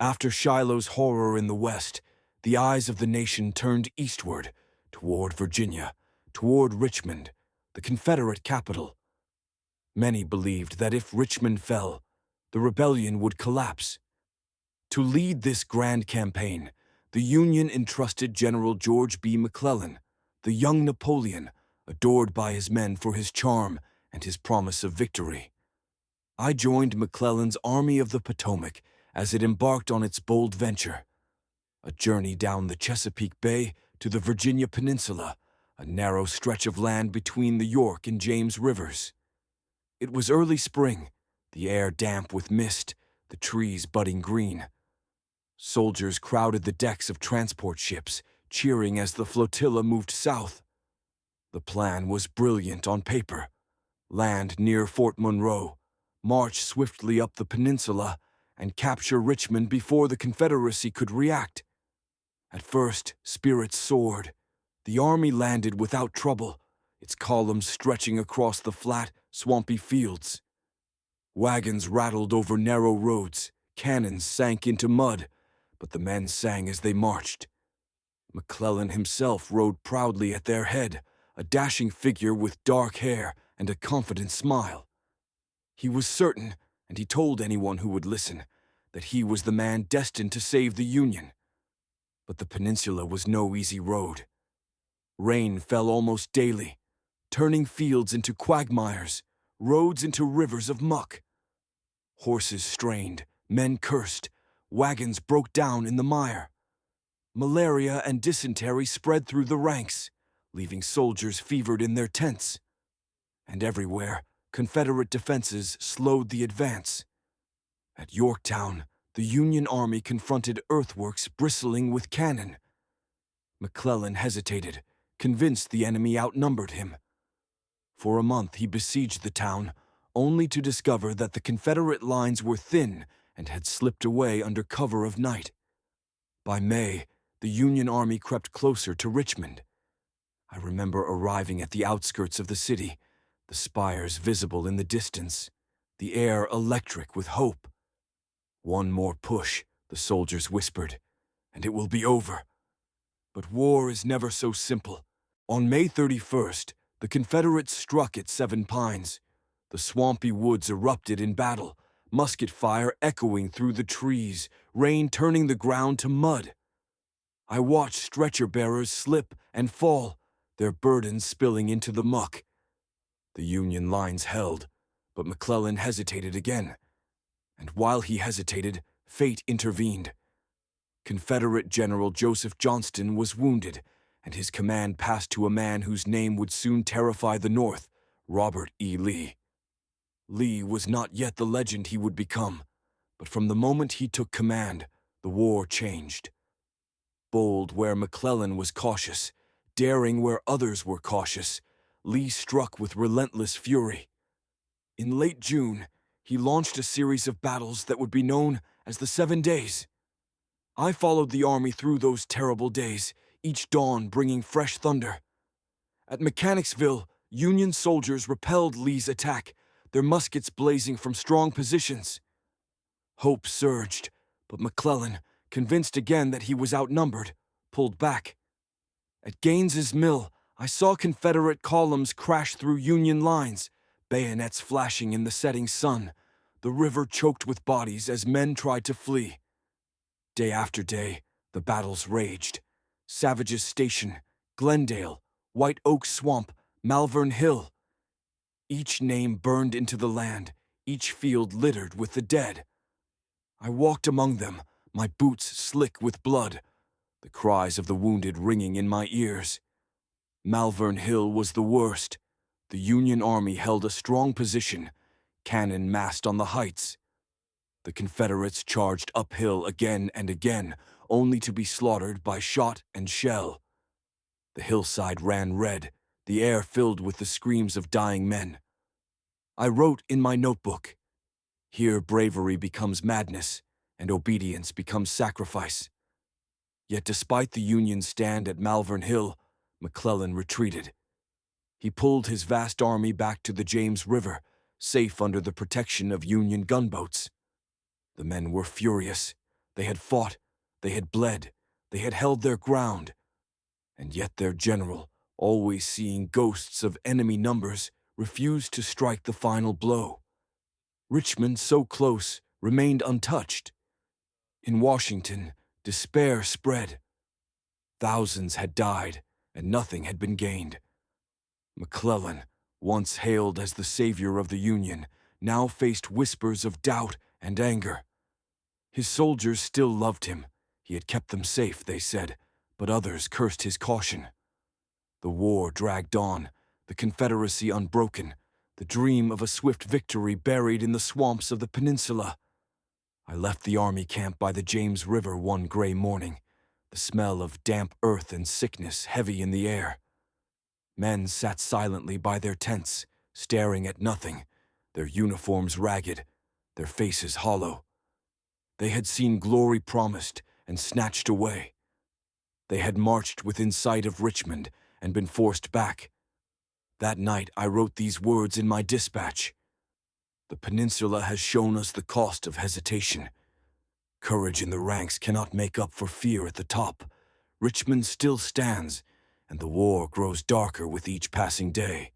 After Shiloh's horror in the west, the eyes of the nation turned eastward, toward Virginia, toward Richmond, the Confederate capital. Many believed that if Richmond fell, the rebellion would collapse. To lead this grand campaign, the Union entrusted General George B. McClellan, the young Napoleon, adored by his men for his charm and his promise of victory. I joined McClellan's Army of the Potomac as it embarked on its bold venture, a journey down the Chesapeake Bay to the Virginia Peninsula, a narrow stretch of land between the York and James rivers. It was early spring, the air damp with mist, the trees budding green. Soldiers crowded the decks of transport ships, cheering as the flotilla moved south. The plan was brilliant on paper. Land near Fort Monroe, march swiftly up the peninsula, and capture Richmond before the Confederacy could react. At first, spirits soared. The army landed without trouble, its columns stretching across the flat, swampy fields. Wagons rattled over narrow roads, cannons sank into mud, but the men sang as they marched. McClellan himself rode proudly at their head, a dashing figure with dark hair and a confident smile. He was certain, and he told anyone who would listen, that he was the man destined to save the Union. But the peninsula was no easy road. Rain fell almost daily, turning fields into quagmires, roads into rivers of muck. Horses strained, men cursed, wagons broke down in the mire. Malaria and dysentery spread through the ranks, leaving soldiers fevered in their tents. And everywhere, Confederate defenses slowed the advance. At Yorktown, the Union Army confronted earthworks bristling with cannon. McClellan hesitated, convinced the enemy outnumbered him. For a month he besieged the town, only to discover that the Confederate lines were thin and had slipped away under cover of night. By May, the Union Army crept closer to Richmond. I remember arriving at the outskirts of the city, the spires visible in the distance, the air electric with hope. "One more push," the soldiers whispered, "and it will be over." But war is never so simple. On May 31st, the Confederates struck at Seven Pines. The swampy woods erupted in battle, musket fire echoing through the trees, rain turning the ground to mud. I watched stretcher-bearers slip and fall, their burdens spilling into the muck. The Union lines held, but McClellan hesitated again. And while he hesitated, fate intervened. Confederate General Joseph Johnston was wounded, and his command passed to a man whose name would soon terrify the North, Robert E. Lee. Lee was not yet the legend he would become, but from the moment he took command, the war changed. Bold where McClellan was cautious, daring where others were cautious, Lee struck with relentless fury. In late June, he launched a series of battles that would be known as the 7 Days. I followed the army through those terrible days, each dawn bringing fresh thunder. At Mechanicsville, Union soldiers repelled Lee's attack, their muskets blazing from strong positions. Hope surged, but McClellan, convinced again that he was outnumbered, pulled back. At Gaines's Mill, I saw Confederate columns crash through Union lines, bayonets flashing in the setting sun, the river choked with bodies as men tried to flee. Day after day, the battles raged. Savage's Station, Glendale, White Oak Swamp, Malvern Hill. Each name burned into the land, each field littered with the dead. I walked among them, my boots slick with blood, the cries of the wounded ringing in my ears. Malvern Hill was the worst. The Union Army held a strong position, cannon massed on the heights. The Confederates charged uphill again and again, only to be slaughtered by shot and shell. The hillside ran red, the air filled with the screams of dying men. I wrote in my notebook, "Here bravery becomes madness, and obedience becomes sacrifice." Yet despite the Union stand at Malvern Hill, McClellan retreated. He pulled his vast army back to the James River, safe under the protection of Union gunboats. The men were furious. They had fought, they had bled, they had held their ground, and yet their general, always seeing ghosts of enemy numbers, refused to strike the final blow. Richmond, so close, remained untouched. In Washington, despair spread. Thousands had died, and nothing had been gained. McClellan, once hailed as the savior of the Union, now faced whispers of doubt and anger. His soldiers still loved him. He had kept them safe, they said, but others cursed his caution. The war dragged on, the Confederacy unbroken, the dream of a swift victory buried in the swamps of the Peninsula. I left the army camp by the James River one gray morning, the smell of damp earth and sickness heavy in the air. Men sat silently by their tents, staring at nothing, their uniforms ragged, their faces hollow. They had seen glory promised and snatched away. They had marched within sight of Richmond and been forced back. That night I wrote these words in my dispatch. The Peninsula has shown us the cost of hesitation. Courage in the ranks cannot make up for fear at the top. Richmond still stands, and the war grows darker with each passing day.